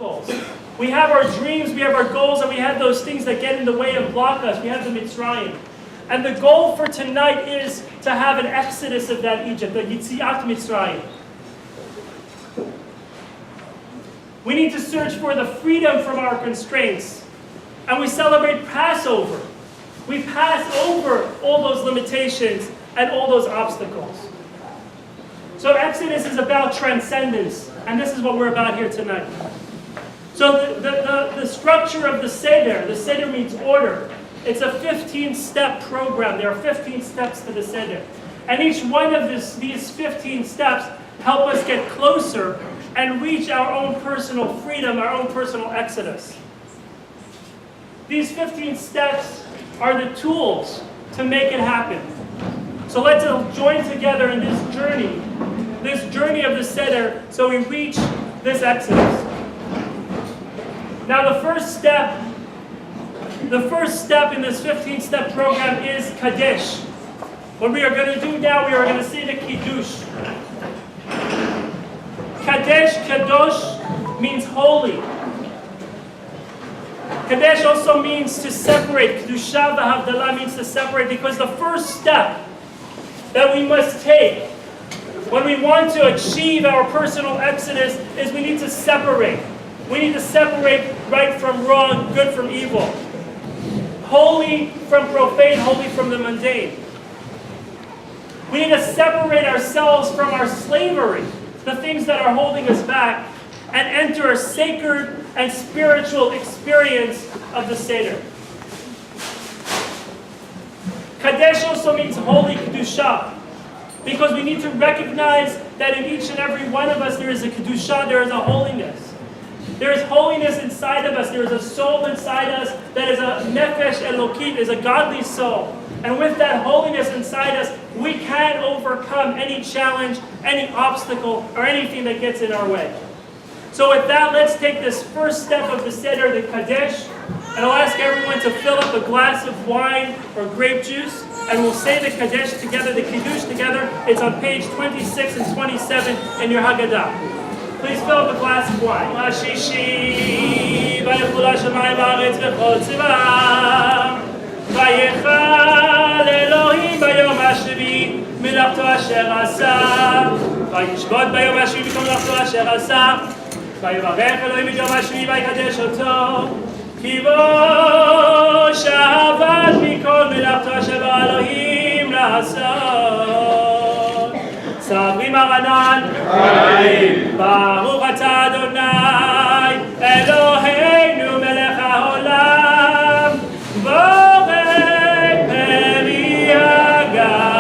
obstacles. We have our dreams, we have our goals, and we have those things that get in the way and block us. We have the Mitzrayim. And the goal for tonight is to have an exodus of that Egypt, the Yitziat Mitzrayim. We need to search for the freedom from our constraints. And we celebrate Passover. We pass over all those limitations and all those obstacles. So Exodus is about transcendence. And this is what we're about here tonight. So the structure of the seder means order. It's a 15-step program. There are 15 steps to the seder. And each one of these 15 steps help us get closer and reach our own personal freedom, our own personal exodus. These 15 steps are the tools to make it happen. So let's join together in this journey of the seder, so we reach this exodus. Now the first step in this 15-step program is Kaddish. What we are going to do now, we are going to say the Kiddush. Kadesh, Kadosh means holy. Kadesh also means to separate. Kedusha v'havdalah means to separate, because the first step that we must take when we want to achieve our personal exodus is we need to separate. We need to separate right from wrong, good from evil. Holy from profane, holy from the mundane. We need to separate ourselves from our slavery, the things that are holding us back, and enter a sacred and spiritual experience of the Seder. Kadesh also means holy, Kedusha, because we need to recognize that in each and every one of us there is a Kedusha, there is a holiness. There is holiness inside of us. There is a soul inside us that is a nefesh elokit, is a godly soul. And with that holiness inside us, we can overcome any challenge, any obstacle, or anything that gets in our way. So with that, let's take this first step of the Seder, the Kadesh, and I'll ask everyone to fill up a glass of wine or grape juice, and we'll say the Kadesh together, the Kiddush together. It's on page 26 and 27 in your Haggadah. Please fill up a glass of wine. Hashishi, vayechul hashamayim v'aretz v'chol tzivam, vayechal Elohim bayom hashvi milachto asher asa, vayishvot bayom hashvi mikom milachto asher asa, vayivarech Elohim bayom hashvi vayikadesh oto, ki bo shavad mikol milachto asher Elohim la'asot. Sabri Maranan, Baruch Atah Adonai, Eloheinu melech haolam, Borei peri hagafen.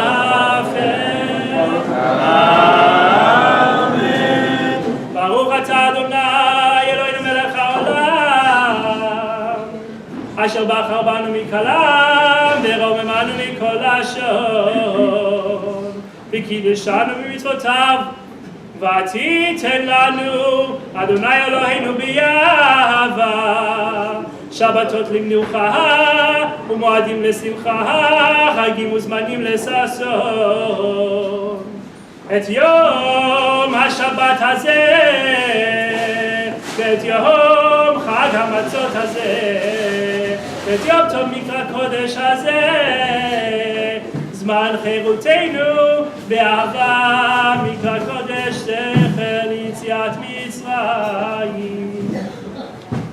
Amen. Baruch Atah Adonai, Eloheinu melech haolam, Asher bachar banu mikalam, ורוממנו מכל לשון. וקידשנו במצוותיו, ותיתן לנו אדוני אלוהינו באהבה, שבתות למנוחה ומועדים לשמחה, חגים וזמנים לששון. את יום השבת הזה ואת יום חג המצות הזה ואת יום טוב מקרא קודש הזה, זמן חירותנו באהבה, מקרא קודש זכר ליציאת מצרים.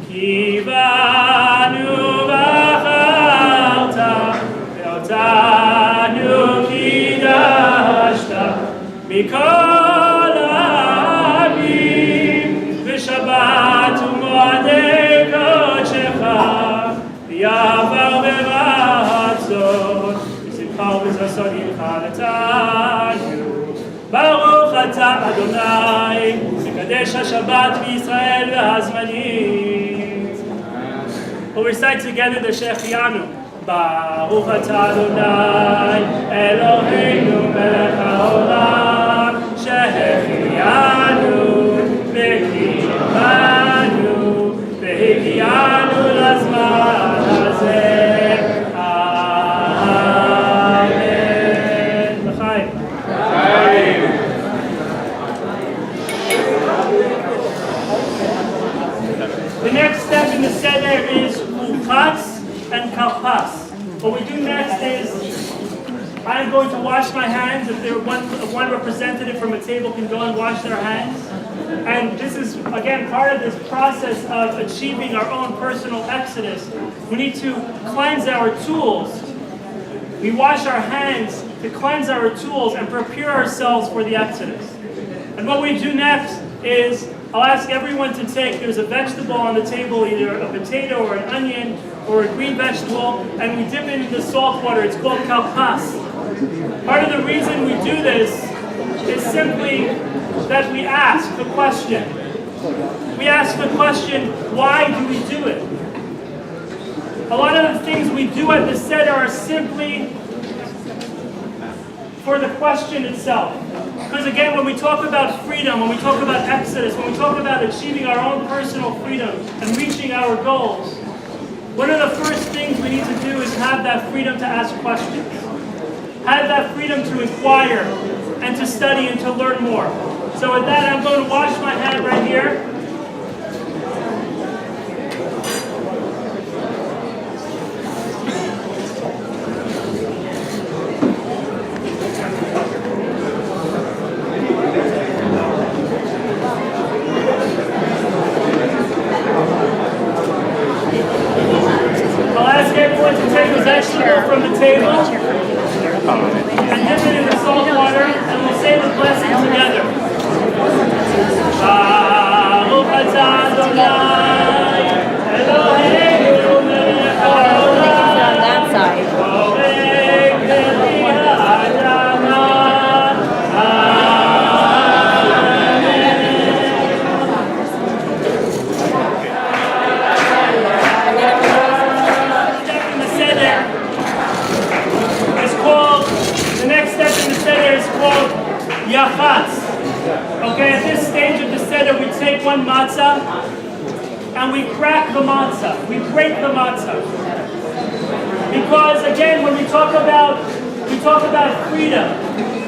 כי בנו בחרת ואותנו קידשת מכל העמים, ושבת ומועדי קודשך יעבר ברצון, בשמחה ובששון ינחלתנו. ברוך אתה אדוני מקדש השבת בישראל והזמנים. We'll recite together the Shechianu. ברוך אתה אדוני אלוהינו מלך העולם, שהחיינו וקיימנו והגיענו לזמן הזה. אמן. לחיים. The next step in the seder is uchatz and kalpas. What we do next is I'm going to wash my hands. If one representative from a table can go and wash their hands. And this is, again, part of this process of achieving our own personal exodus. We need to cleanse our tools. We wash our hands to cleanse our tools and prepare ourselves for the exodus. And what we do next is, I'll ask everyone to take, there's a vegetable on the table, either a potato or an onion or a green vegetable, and we dip it into salt water. It's called kalpas. Part of the reason we do this is simply that we ask the question. We ask the question, why do we do it? A lot of the things we do at the seder are simply for the question itself. Because again, when we talk about freedom, when we talk about exodus, when we talk about achieving our own personal freedom and reaching our goals, one of the first things we need to do is have that freedom to ask questions. Have that freedom to inquire and to study and to learn more. So with that, I'm going to wash my hand right here. I'll ask everyone to take a vegetable from the table and dip it in the salt water, and we'll say the blessing together. Baruch atah Adonai, Eloheinu melech haolam, That side. borei keli ha'adamah. The next step in the seder is called yachatz. Okay, at this stage of the seder, we take one matzah and we crack the matzah. We break the matzah. Because again, when we talk about freedom,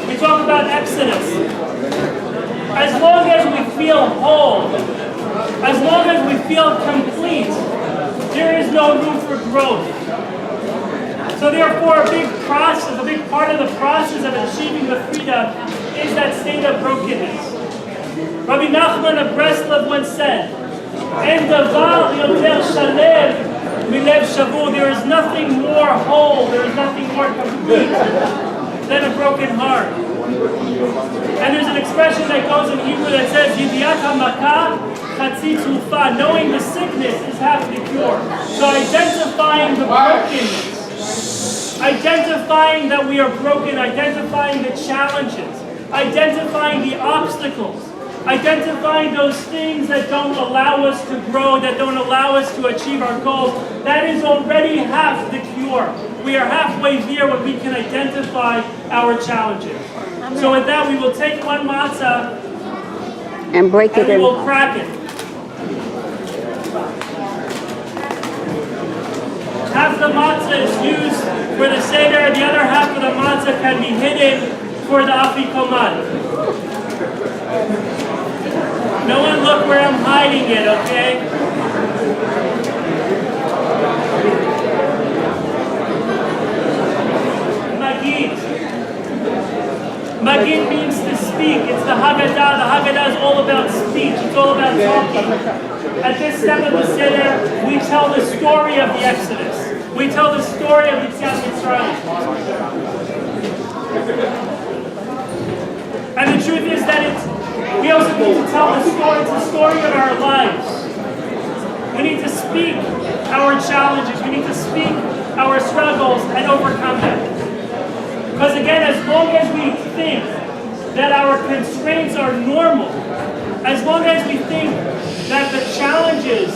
we talk about exodus. As long as we feel whole, as long as we feel complete, there is no room for growth. So therefore, a big part of the process of achieving the freedom is that state of brokenness. Rabbi Nachman of Breslov once said, "En davar yoter shalem milev shavur." There is nothing more whole, there is nothing more complete than a broken heart. And there's an expression that goes in Hebrew that says, "Yidiyat hamakah chatzi tzufa." Knowing the sickness is half the cure. So identifying the brokenness, identifying that we are broken, identifying the challenges, identifying the obstacles, identifying those things that don't allow us to grow, that don't allow us to achieve our goals, that is already half the cure. We are halfway there when we can identify our challenges. So with that, we will take one matzah And break it and we in. will crack it. Half the matzah is used for the seder, the other half of the matzah can be hidden for the afikoman. No one look where I'm hiding it, okay? Magid. Magid means to speak. It's the Haggadah. The Haggadah is all about speech. It's all about talking. At this step of the seder, we tell the story of the Exodus. We tell the story of Yetziat Mitzrayim. And the truth is that we also need to tell the story. It's the story of our lives. We need to speak our challenges. We need to speak our struggles and overcome them. Because again, as long as we think that our constraints are normal, as long as we think that the challenges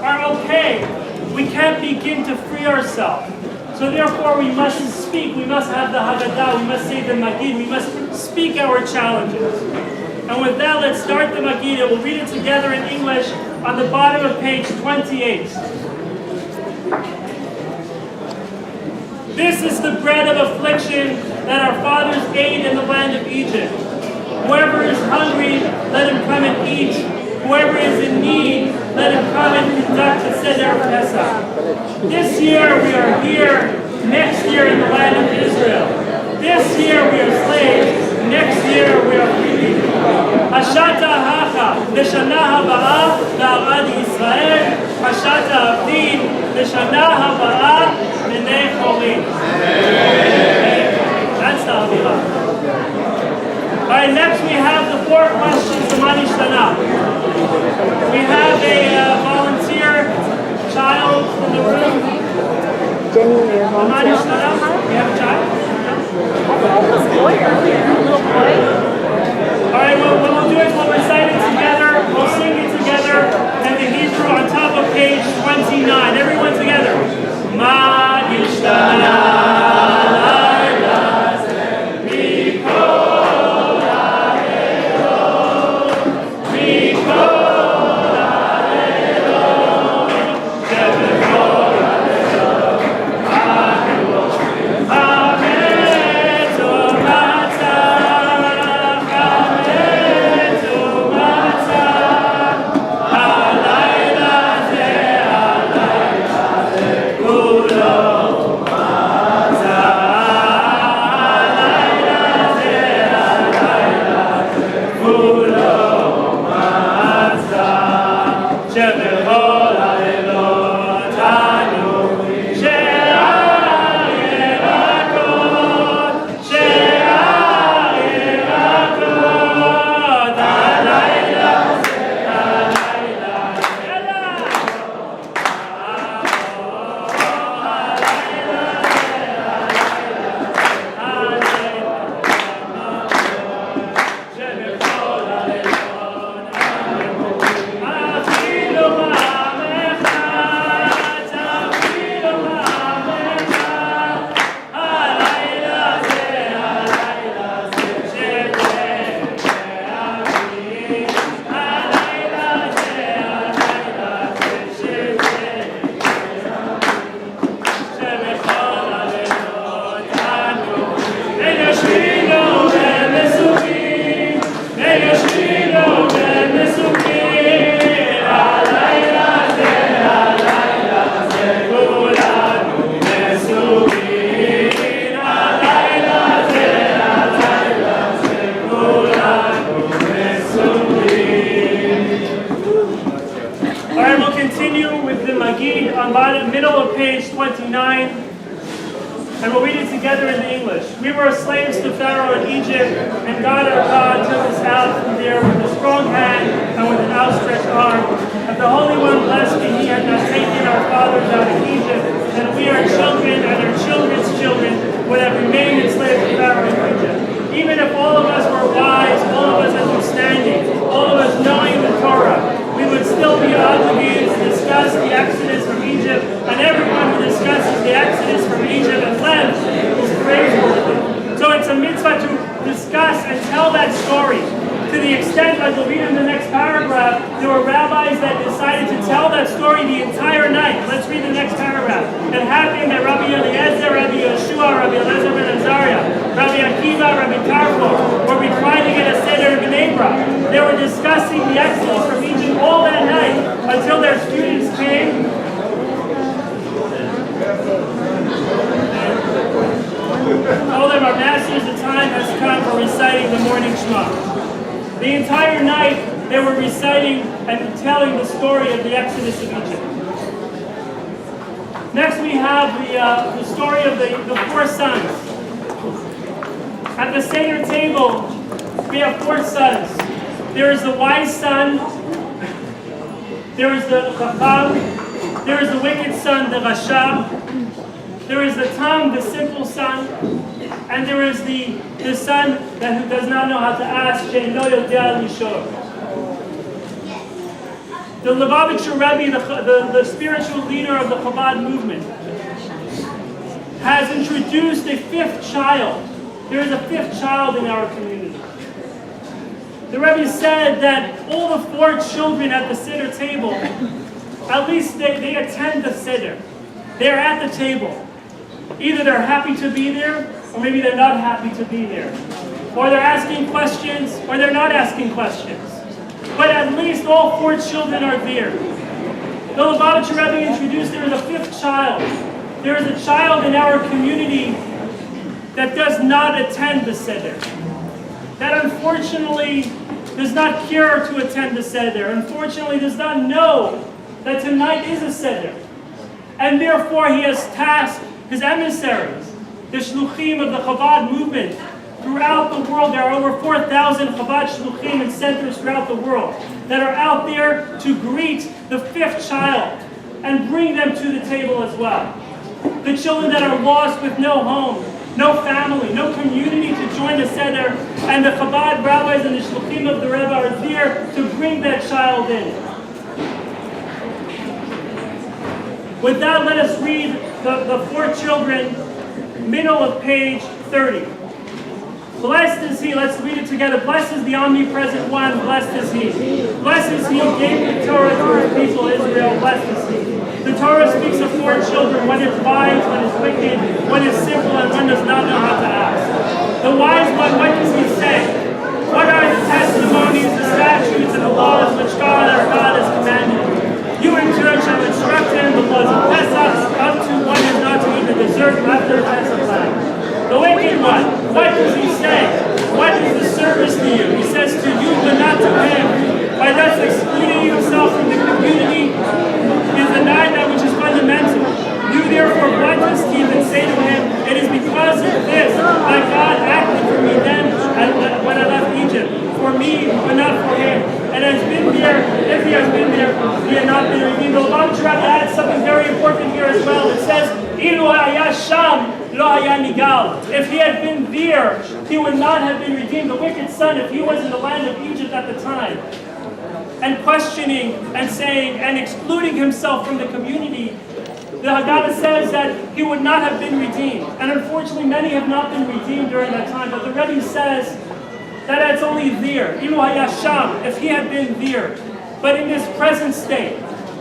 are okay, we can't begin to free ourselves. So therefore we must speak, we must have the Haggadah, we must say the Magid, we must speak our challenges. And with that, let's start the Magid. We'll read it together in English on the bottom of page 28. This is the bread of affliction that our fathers ate in the land of Egypt. Whoever is hungry, let him come and eat. Whoever is in need, let him come and conduct the seder of Pesach. This year we are here, next year in the land of Israel. This year we are slaves, next year we are free. Hashata hacha, l'shana haba'ah, la'avad Yisrael. Hashata avdim, l'shana haba'ah, b'nei cholim. That's the Aviva. All right, next we have the 4 questions of Manishtana. We have a volunteer child in the room. Jenny, you're volunteer. We have a child? Little boy. All right, well, what we'll do is we'll recite it together, we'll sing it together, and the Hebrew on top of page 29. Everyone together. Manishtana. Middle of page 29, and we'll read it together in the English. We were slaves to Pharaoh in Egypt, and God our God took us out from there with a strong hand and with an outstretched arm. But the Holy One, blessed be He, had not taken our fathers out of Egypt, and we, our children and our children's children, would have remained enslaved to Pharaoh in Egypt. Even if all of us were wise, all of us understanding, all of us knowing the Torah, we would still be obligated to discuss the Exodus from Egypt, and everyone who discusses the Exodus from Egypt and Lent is praiseworthy. So it's a mitzvah to discuss and tell that story. To the extent, as we'll read in the next paragraph, there were rabbis that decided to tell that story the entire night. Let's read the next paragraph. It happened that Rabbi Eliezer, Rabbi Yeshua, Rabbi Eliezer ben Azariah, Rabbi Akiva, Rabbi Tarfo were required to get a seder in Bnei Brak. They were discussing the Exodus from Egypt all that night until their students came. Told them, our masters, the time has come for reciting the morning Shema. The entire night they were reciting and telling the story of the Exodus of Egypt. Next we have the story of the 4 sons. At the seder table we have 4 sons. There is the wise son, there is the chacham, there is the wicked son, the rasha, there is the tam, the simple son, and there is the son who does not know how to ask, she'eno yodea lishor. The Lubavitcher Rebbe, the spiritual leader of the Chabad movement, has introduced a 5th child. There is a 5th child in our community. The Rebbe said that all the 4 children at the seder table, at least they attend the seder. They're at the table. Either they're happy to be there, or maybe they're not happy to be there. Or they're asking questions, or they're not asking questions. But at least all 4 children are there. The Lubavitcher Rebbe introduced there is a fifth child. There is a child in our community that does not attend the seder. That unfortunately does not care to attend the seder. Unfortunately does not know that tonight is a seder. And therefore he has tasked his emissaries, the shluchim of the Chabad movement, throughout the world. There are over 4,000 Chabad shluchim in centers throughout the world that are out there to greet the fifth child and bring them to the table as well. The children that are lost with no home, no family, no community to join the seder, and the Chabad rabbis and the shluchim of the Rebbe are there to bring that child in. With that, let us read the four children, middle of page 30. Blessed is he, let's read it together. Blessed is the omnipresent one, blessed is he. Blessed is he who gave the Torah to his people Israel, blessed is he. The Torah speaks of four children, one is wise, one is wicked, one is simple, and one does not know how to ask. The wise one, what does he say? What are the testimonies, the statutes, and the laws which God our God has commanded? You in turn shall instruct him the laws of Pesach, up to one is not to eat the dessert after the Pesach lamb. The wicked one, what does he say? What is the service to you? He says to you, but not to him. By thus excluding himself from the community, he has denied that which is fundamental. You therefore, what does Stephen say to him? It is because of this that God acted for me then when I left Egypt. For me, but not for him. And has been there, if he has been there, he had not been redeemed. The Lubavitcher adds something very important here as well. It says, Ilu haya sham, lo haya nigal. If he had been there, he would not have been redeemed. The wicked son, if he was in the land of Egypt at the time, and questioning and saying and excluding himself from the community, the Haggadah says that he would not have been redeemed. And unfortunately, many have not been redeemed during that time. But the Rebbe says that it's only there. Ilu haya sham, if he had been there. But in this present state,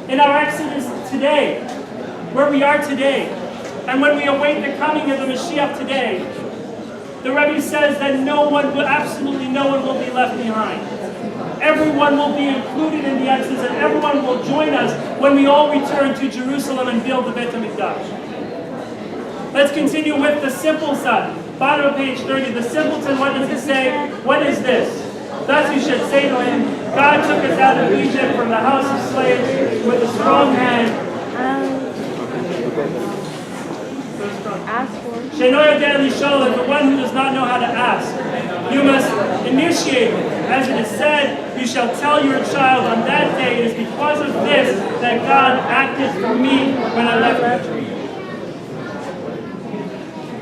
in our Exodus today, where we are today, and when we await the coming of the Mashiach today, the Rebbe says that absolutely no one will be left behind. Everyone will be included in the Exodus, and everyone will join us when we all return to Jerusalem and build the Beit HaMikdash. Let's continue with the simple son. Bottom of page 30, the simpleton, what does it say? What is this? Thus you should say to him, God took us out of Egypt from the house of slaves with a strong hand. Shenoya Dan Lishol is the one who does not know how to ask. You must initiate it. As it is said, you shall tell your child on that day, it is because of this that God acted for me when I left Egypt.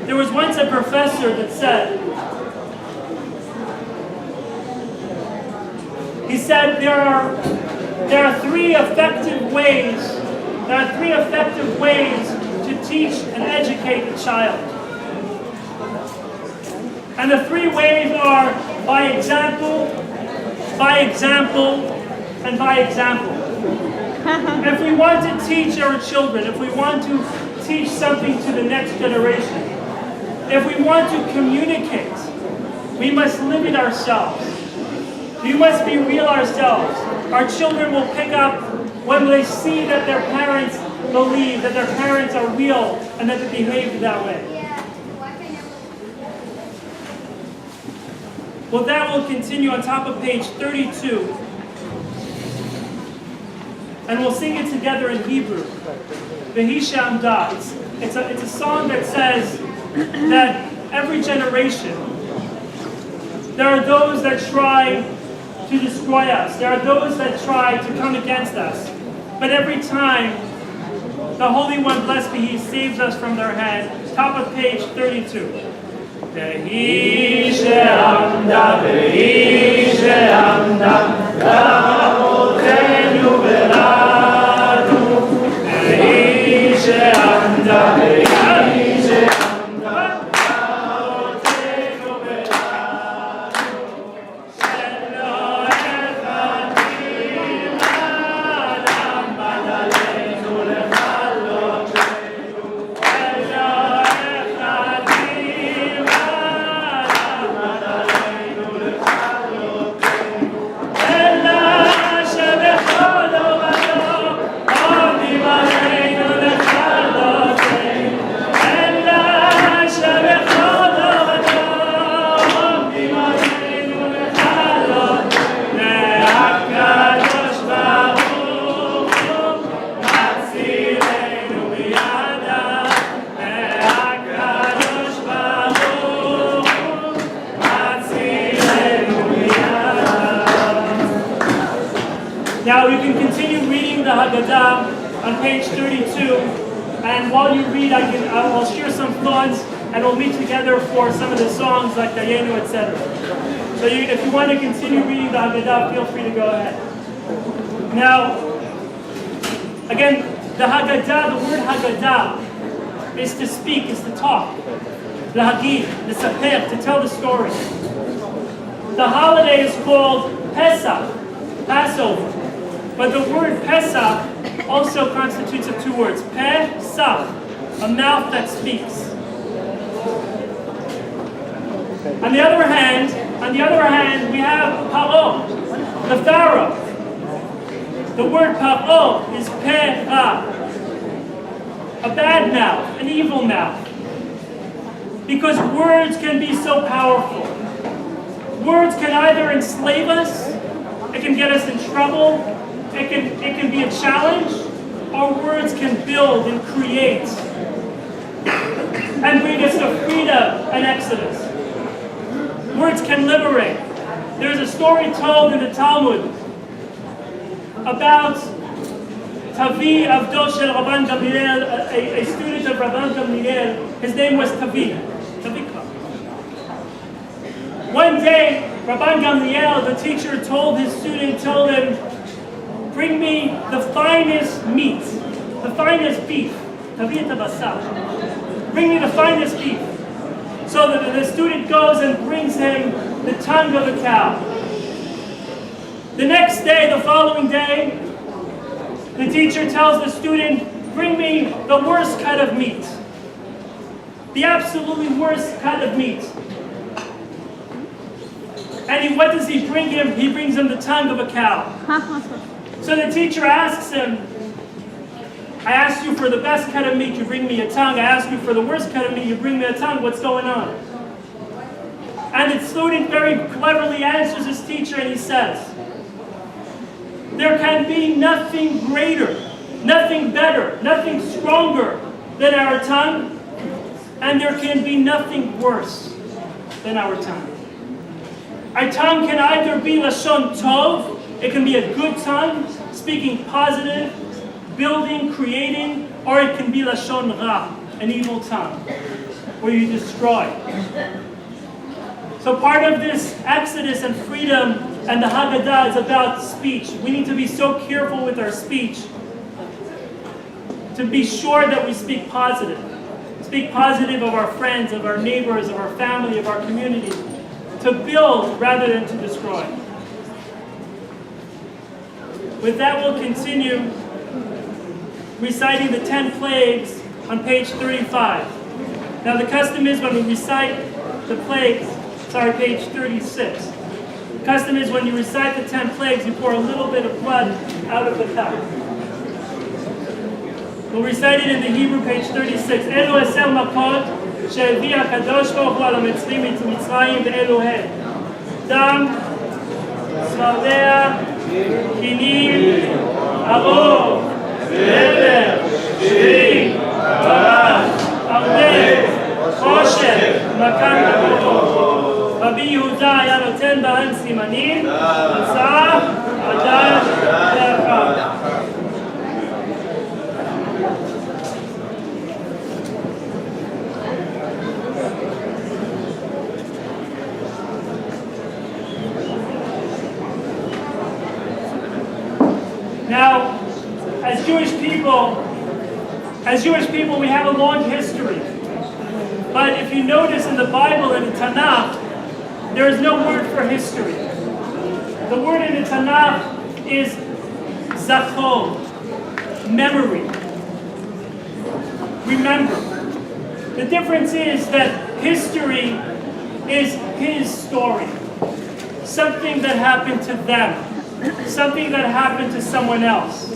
There was once a professor that said, he said there are three effective ways to teach and educate the child. And the three ways are by example, and by example. If we want to teach our children, if we want to teach something to the next generation, if we want to communicate, we must live it ourselves. We must be real ourselves. Our children will pick up when they see that their parents believe, that their parents are real, and that they behave that way. Well, that will continue on top of page 32. And we'll sing it together in Hebrew. V'hisha amda. It's a song that says that every generation, there are those that try to destroy us. There are those that try to come against us. But every time, the Holy One, blessed be He, saves us from their hand. Top of page 32. והיא שעמדה, לאבותינו ולנו. והיא שעמדה, Haggadah on page 32. And while you read, I'll share some thoughts, and we'll meet together for some of the songs like Dayenu, etc. So if you want to continue reading the Haggadah, feel free to go ahead. Now, again, the Haggadah, the word Haggadah is to speak, is to talk. Lahagid, l'saper, to tell the story. The holiday is called Pesach, Passover. But the word Pesach also constitutes of two words. Pesach, a mouth that speaks. On the other hand, we have Paro, the Pharaoh. The word Paro is Pera, a bad mouth, an evil mouth. Because words can be so powerful. Words can either enslave us, it can get us in trouble, it can be a challenge, or words can build and create and bring us to freedom and exodus. Words can liberate. There's a story told in the Talmud about Tavi Avdo Shel Rabban Gamliel, a student of Rabban Gamliel. His name was Tavi. One day, Rabban Gamliel, the teacher, told him, bring me the finest meat, the finest beef. Tavi tabasar. Bring me the finest beef. So the student goes and brings him the tongue of a cow. The next day, the following day, the teacher tells the student, bring me the worst cut of meat. The absolutely worst cut of meat. And what does he bring him? He brings him the tongue of a cow. So the teacher asks him, I asked you for the best cut of meat, you bring me a tongue. I asked you for the worst cut of meat, you bring me a tongue. What's going on? And the student very cleverly answers his teacher and he says, there can be nothing greater, nothing better, nothing stronger than our tongue, and there can be nothing worse than our tongue. Our tongue can either be Lashon Tov, it can be a good tongue, speaking positive, building, creating, or it can be Lashon Ra, an evil tongue, where you destroy. So part of this exodus and freedom and the Haggadah is about speech. We need to be so careful with our speech to be sure that we speak positive. Speak positive of our friends, of our neighbors, of our family, of our community. To build rather than to destroy. With that, we'll continue reciting the 10 plagues on page 35. Now the custom is when we recite the plagues, page 36. The custom is when you recite the 10 plagues, you pour a little bit of blood out of the cup. We'll recite it in the Hebrew, page 36. Elu eser makot שהביא הקדוש ברוך הוא על המצרים ממצרים ואלו הם דם, צפרדע, כינים, ערוב, עבר, שרי, ברק, ארבה, חושך, מכת בכורות. רבי יהודה היה נותן בהן סימנים, מצה, עדש ואחר. Now, as Jewish people, we have a long history. But if you notice in the Bible, in the Tanakh, there is no word for history. The word in the Tanakh is zachor, memory. Remember. The difference is that history is his story. Something that happened to them. Something that happened to someone else.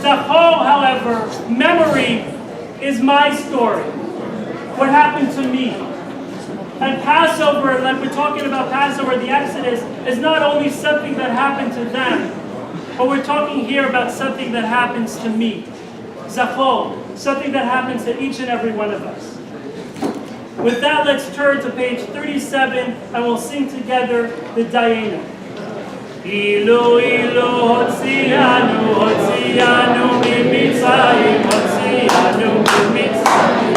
Zachor, however, memory is my story. What happened to me. And Passover, like we're talking about Passover, the Exodus, is not only something that happened to them, but we're talking here about something that happens to me. Zachor, something that happens to each and every one of us. With that, let's turn to page 37 and we'll sing together the Dayenu. אילו הוציאנו ממצרים, הוציאנו ממצרים.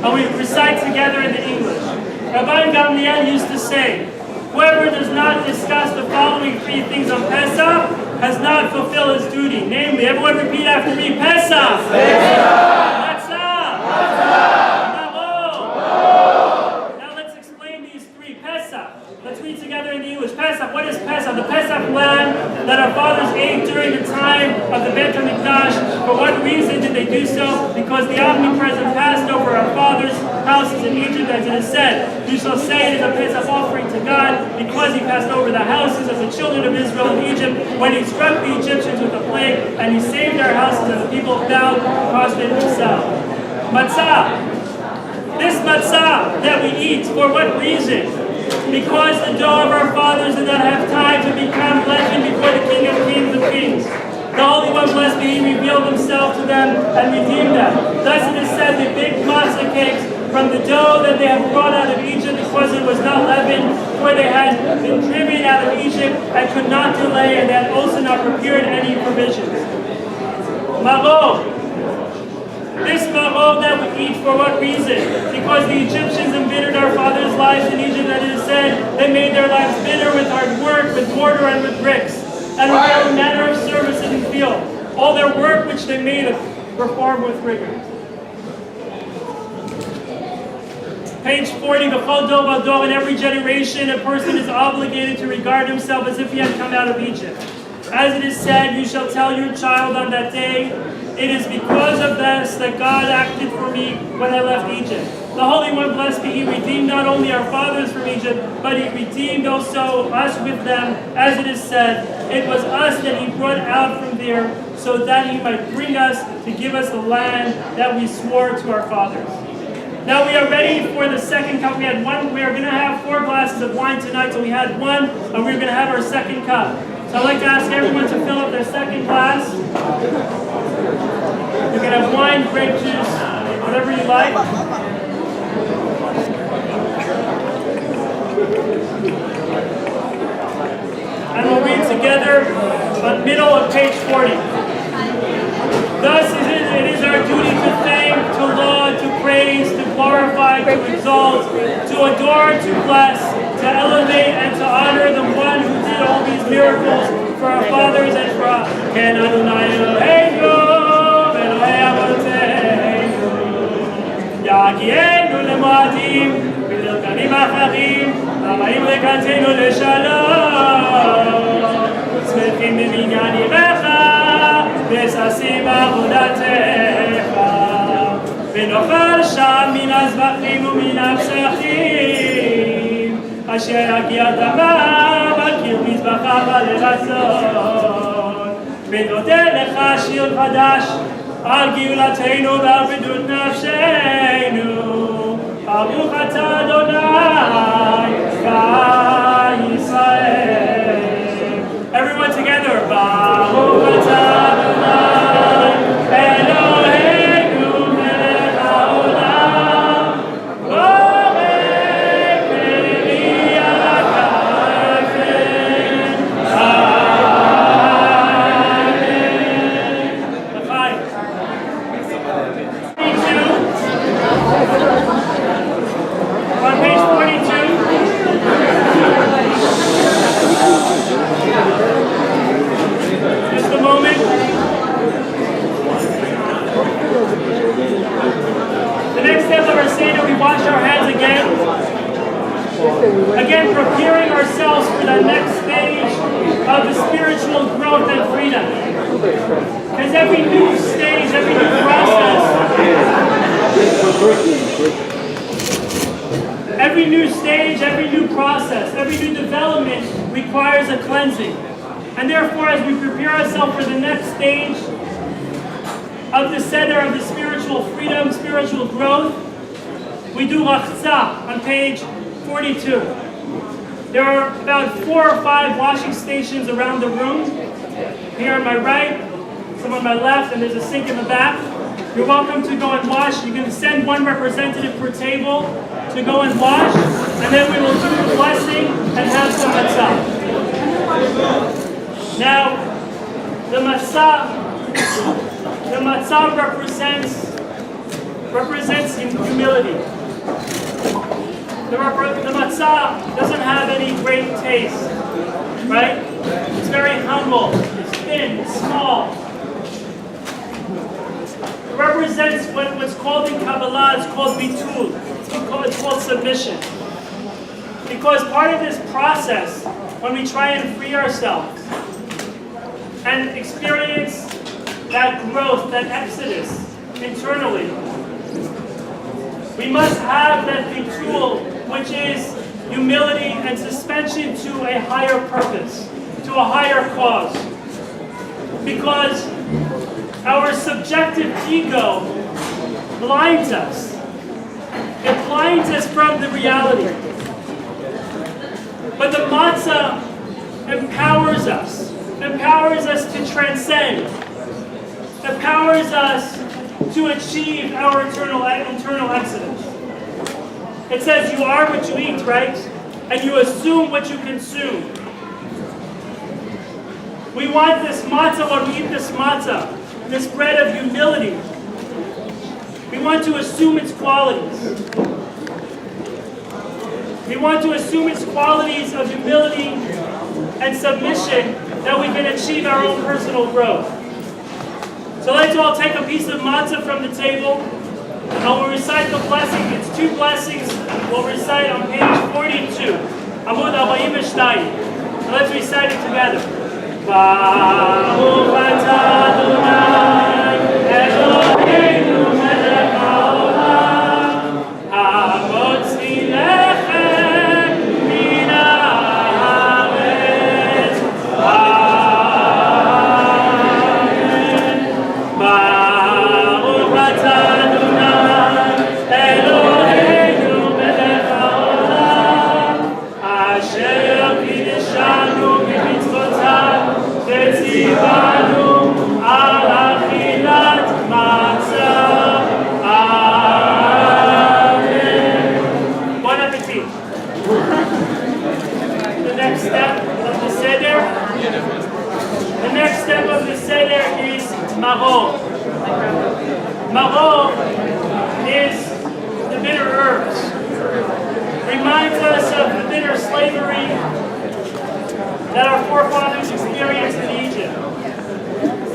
And we recite together in the English. Rabbi Gamliel used to say, whoever does not discuss the following three things on Pesach has not fulfilled his duty. Namely, everyone repeat after me, Pesach! Matzah! Now let's explain these three. Pesach. Let's read together in the English. Pesach. What is Pesach? The Pesach lamb that our fathers ate during the time of the Beit HaMikdash. For what reason did they do so? Because the omnipresent passed over our fathers' houses in Egypt, as it is said, you shall say it is a Pesach offering to God, because he passed over the houses of the children of Israel in Egypt, when he struck the Egyptians with a plague, and he saved our houses, and the people bowed prostrated themselves. Matzah. This matzah that we eat, for what reason? Because the dough of our fathers did not have time to become leavened before the King of Kings of Kings. The Holy One, blessed be He, revealed Himself to them and redeemed them. Thus it is said, they baked matzah cakes from the dough that they had brought out of Egypt, because it was not leavened, for they had been driven out of Egypt and could not delay, and they had also not prepared any provisions. Maror. This maror that we eat, for what reason? Because the Egyptians embittered our fathers' lives in Egypt, and it is said, they made their lives bitter with hard work, with mortar and with bricks, and with all manner of service in the field. All their work which they made performed with rigor. Page 40, B'chol dor v'dor, in every generation a person is obligated to regard himself as if he had come out of Egypt. As it is said, you shall tell your child on that day, it is because of this that God acted for me when I left Egypt. The Holy One, blessed be He, redeemed not only our fathers from Egypt, but He redeemed also us with them. As it is said, it was us that He brought out from there, so that He might bring us to give us the land that we swore to our fathers. Now we are ready for the second cup. We are going to have 4 glasses of wine tonight, so we had one, and we're going to have our second cup. So I'd like to ask everyone to fill up their second glass. You can have wine, grape juice, whatever you like. And we'll read together on middle of page 40. Thus it is our duty to thank, to laud, to praise, to glorify, to exalt, to adore, to bless, to elevate, and to honor the one who did all these miracles for our fathers and for us. Ken Adonai Eloheinu, Elohei Avoteinu, Yagienu lemoadim, ולרגעים אחרים, הבאים לקראתנו לשלום. שמחים בבניין עירך, וששים בעבודתך, ונאכל שם מן הזבחים ומן הפסחים, אשר יגיע דמם על קיר מזבחך לרצון, ונודה לך שיר חדש על גאולתנו ועל פדות נפשנו. ברוך אתה אדוני, ישראל. Everyone together. Baruch atah Adonai, Eloheinu melech haolam, borech beri alakafen. Amen. again preparing ourselves for the next stage of the spiritual growth and freedom. Because every new stage, every new process, every new stage, every new process, every new development requires a cleansing. And therefore, as we prepare ourselves for the next stage of the seder of the spiritual freedom, spiritual growth, we do rachza on page 42. There are about 4 or 5 washing stations around the room. Here on my right, some on my left, and there's a sink in the back. You're welcome to go and wash. You can send one representative per table to go and wash, and then we will do the blessing and have some matzah. Now, the matzah represents humility. The matzah doesn't have any great taste, right? It's very humble, it's thin, it's small. It represents what's called in Kabbalah, it's called bitul. It's called submission. Because part of this process, when we try and free ourselves and experience that growth, that exodus internally, we must have that bitul, which is humility and suspension to a higher purpose, to a higher cause. Because our subjective ego blinds us. It blinds us from the reality. But the matzah empowers us to transcend, empowers us to achieve our internal exodus. It says you are what you eat, right? And you assume what you consume. We want this matzah, when we eat this matzah, this bread of humility, we want to assume its qualities. We want to assume its qualities of humility and submission that we can achieve our own personal growth. So let's all take a piece of matzah from the table, and we'll recite the blessing. It's 2 blessings we'll recite on page 42. Amud 42. So let's recite it together. Baruch atah Adonai Eloheinu melech haolam hamotzi lechem min haaretz. Amen. Baruch atah Adonai Eloheinu melech haolam asher kiddushanu b'mitzvotav v'tzivanu al achilat matzah. Amen. Bon appetit. The next step of the seder. The next step of the seder is maror. Maror is the bitter herbs. Reminds us of the bitter slavery that our forefathers experienced in Egypt.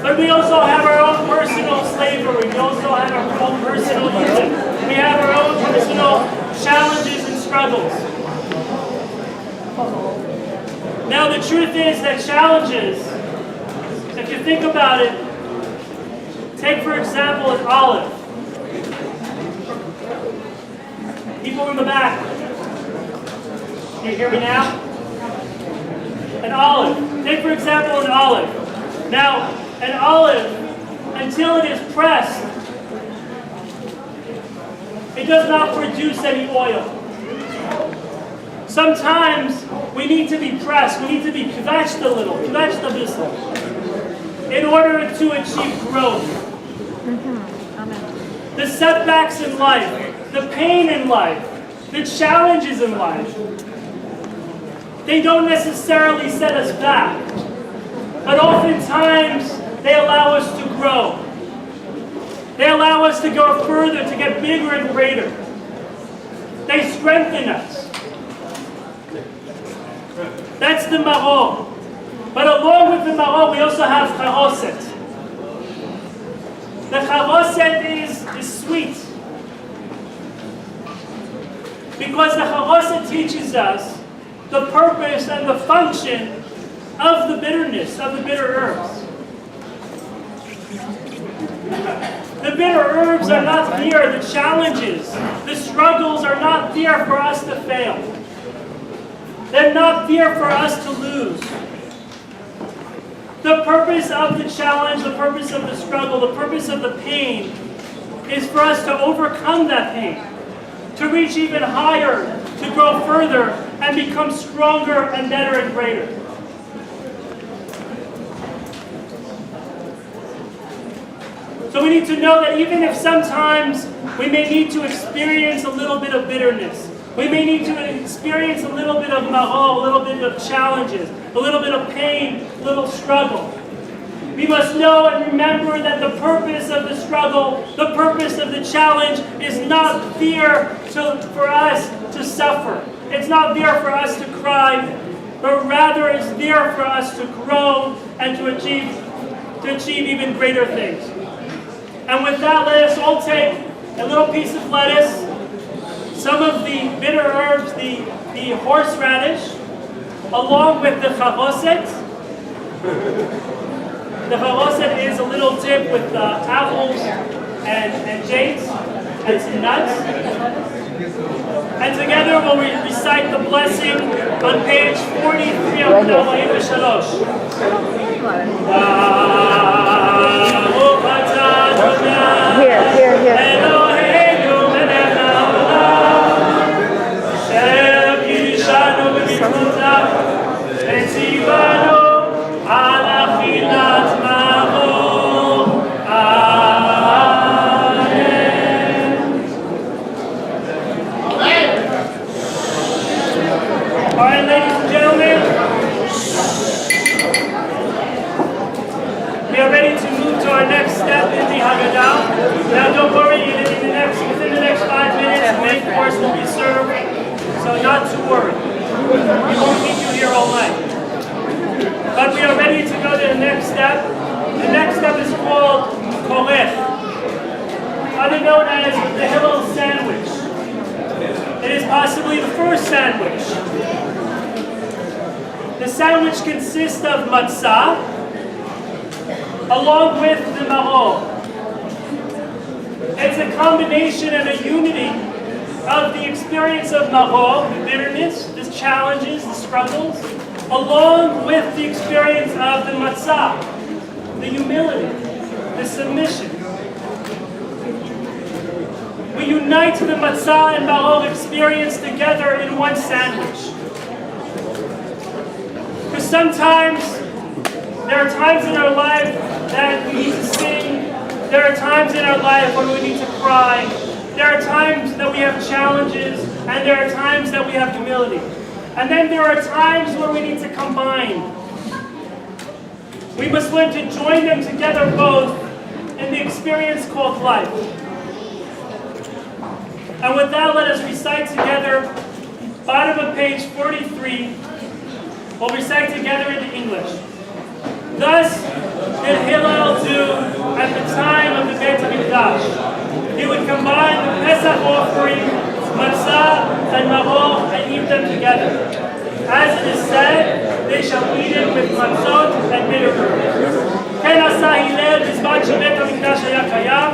But we also have our own personal slavery. We also have our own personal Egypt. We have our own personal challenges and struggles. Now the truth is that challenges, if you think about it, take for example an olive. People in the back, can you hear me now? An olive. Take for example an olive. Now, an olive, until it is pressed, it does not produce any oil. Sometimes we need to be pressed, we need to be kvetched a little, kvetched a bissel, in order to achieve growth. The setbacks in life, the pain in life, the challenges in life, they don't necessarily set us back, but oftentimes they allow us to grow. They allow us to go further, to get bigger and greater. They strengthen us. That's the maror. But along with the maror, we also have charoset. The charoset is sweet. Because the charoset teaches us the purpose and the function of the bitterness, of the bitter herbs. The bitter herbs are not there, the challenges, the struggles are not there for us to fail. They're not there for us to lose. The purpose of the challenge, the purpose of the struggle, the purpose of the pain is for us to overcome that pain, to reach even higher, to grow further, and become stronger and better and greater. So we need to know that even if sometimes we may need to experience a little bit of bitterness, we may need to experience a little bit of ma'ol, a little bit of challenges, a little bit of pain, a little struggle. We must know and remember that the purpose of the struggle, the purpose of the challenge is not there for us to suffer. It's not there for us to cry, but rather it's there for us to grow and to achieve even greater things. And with that, let us all take a little piece of lettuce, some of the bitter herbs, the horseradish, along with the charoset. The charoset is a little dip with apples and dates and some nuts. And together we'll recite the blessing on page 43 of Nahum Shalosh. Here. Alright, ladies and gentlemen, we are ready to move to our next step in the Haggadah. Now don't worry, within the next 5 minutes, the main course will be served, so not to worry. We won't keep you here all night. But we are ready to go to the next step. The next step is called korech, otherwise known as the Hillel sandwich. It is possibly the first sandwich. The sandwich consists of matzah along with the ma'ol. It's a combination and a unity of the experience of ma'ol, the bitterness, the challenges, the struggles, along with the experience of the matzah, the humility, the submission. We unite the matzah and ma'ol experience together in one sandwich. Because sometimes there are times in our life that we need to sing. There are times in our life when we need to cry. There are times that we have challenges, and there are times that we have humility. And then there are times where we need to combine. We must learn to join them together both in the experience called life. And with that, let us recite together, bottom of page 43. We'll recite together in English. Thus did Hillel do at the time of the Beit HaMikdash. He would combine the Pesach offering, matzah, and ma'ol, and eat them together. As it is said, they shall eat it with matzot and bitter herbs. כן עשה הלל בזמן שבית המקדש היה קיים.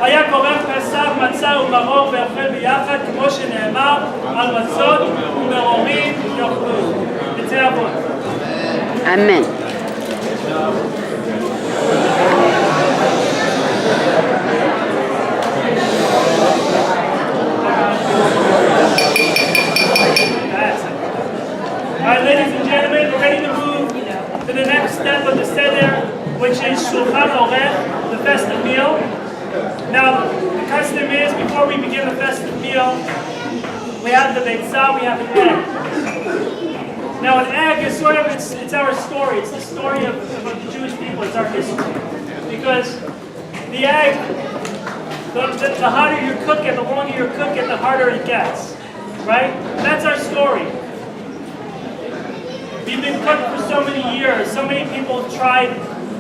היה כורך פסח, מצה ומרור ואוכל ביחד, כמו שנאמר, על מצות ומרורים יאכלו. יצא אבון. אמן. Alright, ladies and gentlemen, we're ready to move to the next step of the seder, which is Shulchan Orech, the festive meal. Now, the custom is, before we begin the festive meal, we have the beitzah, we have an egg. Now, an egg is sort of, it's our story. It's the story of the Jewish people. It's our history. Because the egg, the hotter you cook it, the longer you cook it, the harder it gets. Right? That's our story. We've been cooked for so many years. So many people have tried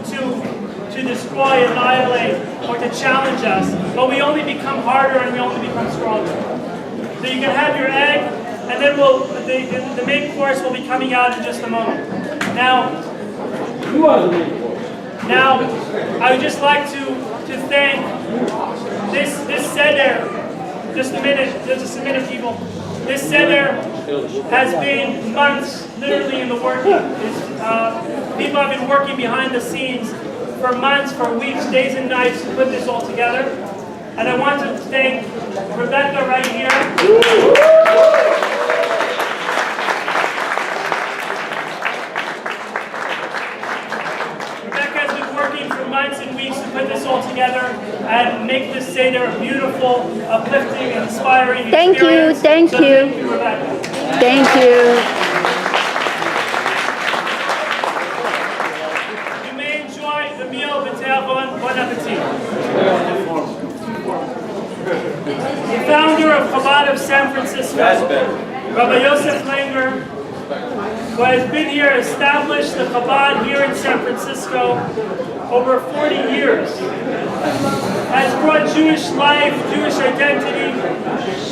to destroy, annihilate, or to challenge us. But we only become harder and we only become stronger. So you can have your egg, and then the main course will be coming out in just a moment. Now, You are the main course. now I would just like to thank this seder. Just a minute, people. This seder has been months, literally in the working. People have been working behind the scenes for months, for weeks, days and nights to put this all together. And I want to thank Rebecca right here. Rebecca has been working for months and weeks to put this all together and make this seder a beautiful, uplifting, and inspiring experience. Thank So you. Thank you, Rebecca. Thank you. You may enjoy the meal, bon appetit. The founder of Chabad of San Francisco, Rabbi Yosef Langer, who has been here, established the Chabad here in San Francisco over 40 years, has brought Jewish life, Jewish identity,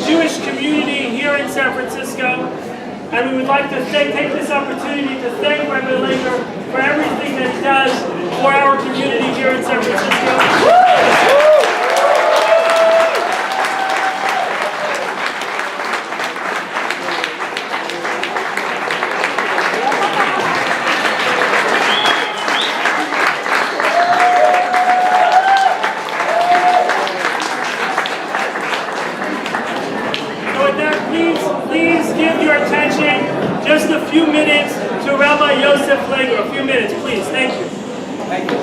Jewish community here in San Francisco. And we would like to take this opportunity to thank Rabbi Langer for everything that he does for our community here in San Francisco. Please give your attention just a few minutes to Rabbi Yosef Langer. A few minutes, please. Thank you. Thank you.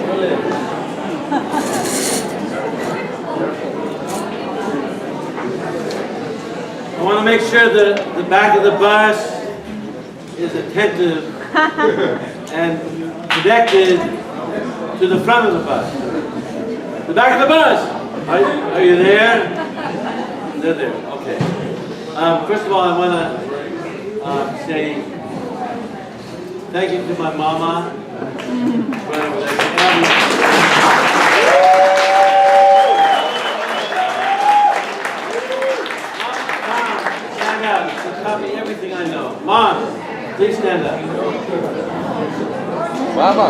I want to make sure that the back of the bus is attentive and connected to the front of the bus. The back of the bus. Are you there? They're there. Okay. First of all, I want to say thank you to my mama. Stand up. She taught me everything I know. Mom, please stand up. Mama.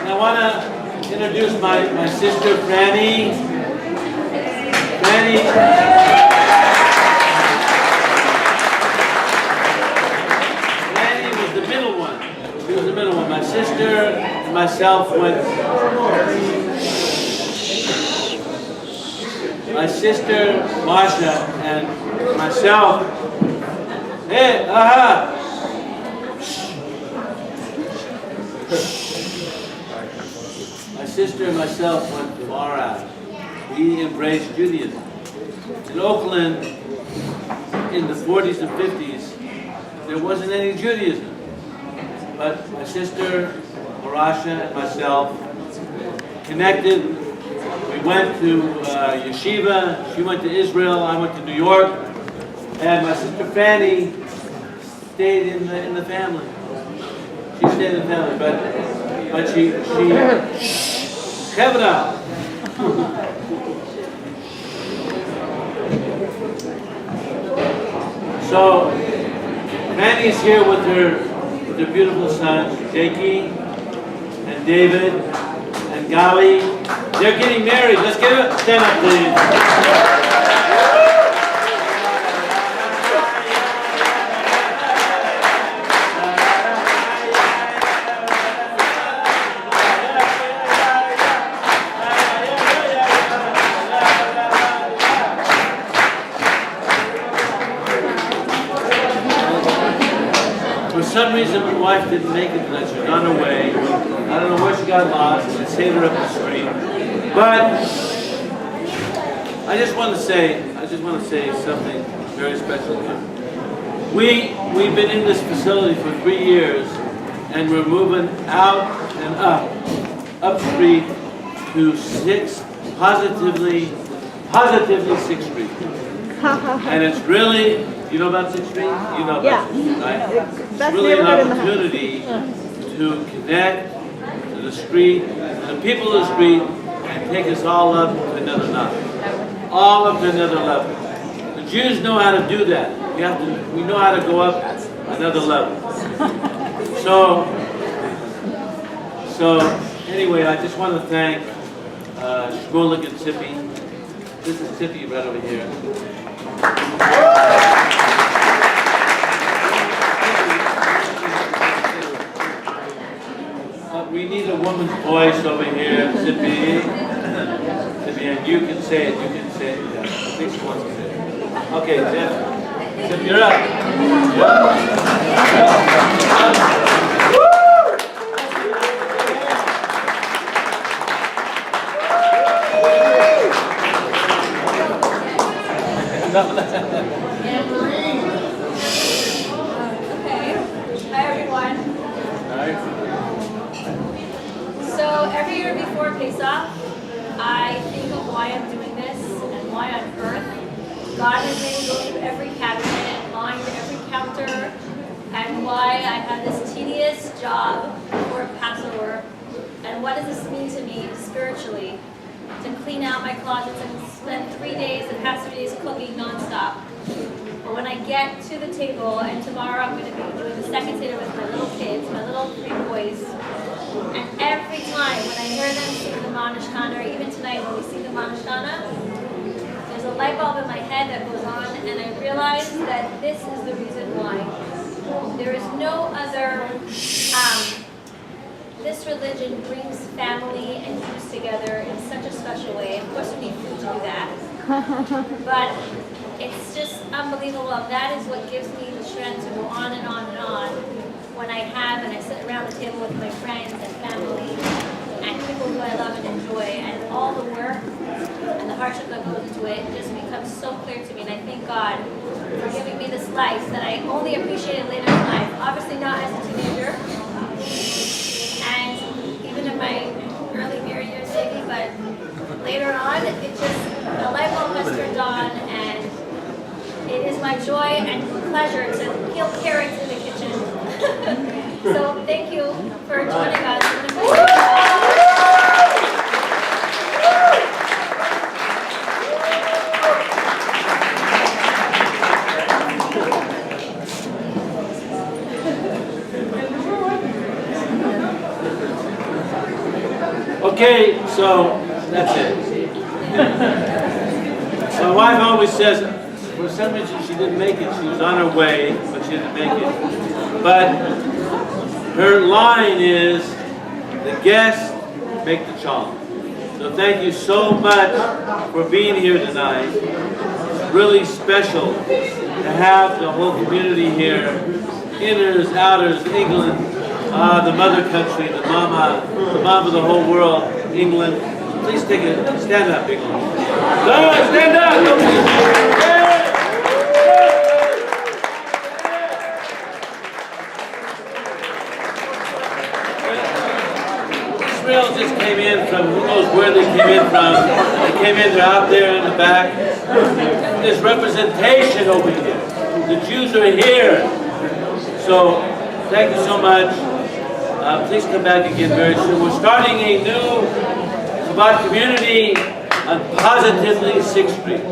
I want to introduce my sister, Franny. Franny was the middle one. She was the middle one. My sister and myself went. My sister, Masha, and myself. Hey, aha! My sister and myself went far out. We embraced Judaism. In Oakland, in the 40s and 50s, there wasn't any Judaism. But my sister, Marasha, and myself connected. We went to yeshiva. She went to Israel. I went to New York. And my sister Fanny stayed in the family. She stayed in the family, but she kept it out. So Fanny's here with her beautiful sons, Jakey and David and Gali. They're getting married. Let's give it. Stand up, please. For some reason, my wife didn't make it tonight. She was on her way. I don't know where she got lost. They saved her up the street. But I just want to say something very special here. We've been in this facility for 3 years, and we're moving out and up street to positively 6th Street. And it's really, you know about 6th Street? You know about 6th Street, right? It's really an opportunity to connect, to to the street, to the people of the street, and take us all up to another notch. All up to another level. The Jews know how to do that. We know how to go up another level. So anyway, I just want to thank Shmulik and Tzipi. This is Tzipi right over here. We need a woman's voice over here, Tzipi. And you can say it. You can say it. Yeah. I think she wants to say it. Okay, Jeff. Jeff, you're up. Okay. Hi, everyone. Hi. So every year before Pesach, I think of why I'm doing this and why on earth God has made me go through every cabinet, line every counter, and why I have this tedious job for Passover, and what does this mean to me spiritually, to clean out my closets and spend 3 days, the past 3 days cooking nonstop. But when I get to the table, and tomorrow I'm going to be doing the second seder with my little kids, my little 3 boys, and every time when I hear them sing the Manashkana, or even tonight when we sing the Manashkana, there's a light bulb in my head that goes on, and I realize that this is the reason why. There is no other, this religion brings family and Jews together in such a special way. Of course we need food to do that. But it's just unbelievable. That is what gives me the strength to go on and on and on. When I have and I sit around the table with my friends and family and people who I love and enjoy, and all the work and the hardship that goes into it just becomes so clear to me. And I thank God for giving me this life that I only appreciated later in life. Obviously not as a teenager, and even in my early married years maybe, but later on, it just, a light bulb has turned on, and it is my joy and pleasure to peel carrots in the kitchen. So thank you for joining us. Okay, so that's it. My wife always says, for some reason she didn't make it. She was on her way, but she didn't make it. But her line is, the guests make the challenge. So thank you so much for being here tonight. It's really special to have the whole community here. Inners, outers, England, the mother country, the mama of the whole world, England. Please stand up, England. Stand up! Israel just came in from, who knows where they came in from. They came in, they're out there in the back. There's representation over here. The Jews are here. So, thank you so much. Please come back again very soon. We're starting a new Chabad community on Positively 6th Street.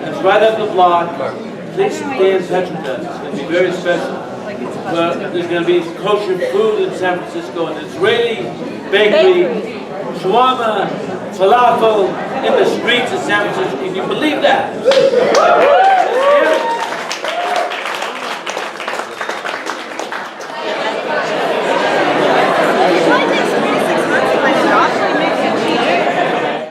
That's right up the block. Please stay in touch with us. It's going to be very special. There's going to be kosher food in San Francisco, an Israeli bakery, shawarma, falafel in the streets of San Francisco. Can you believe that?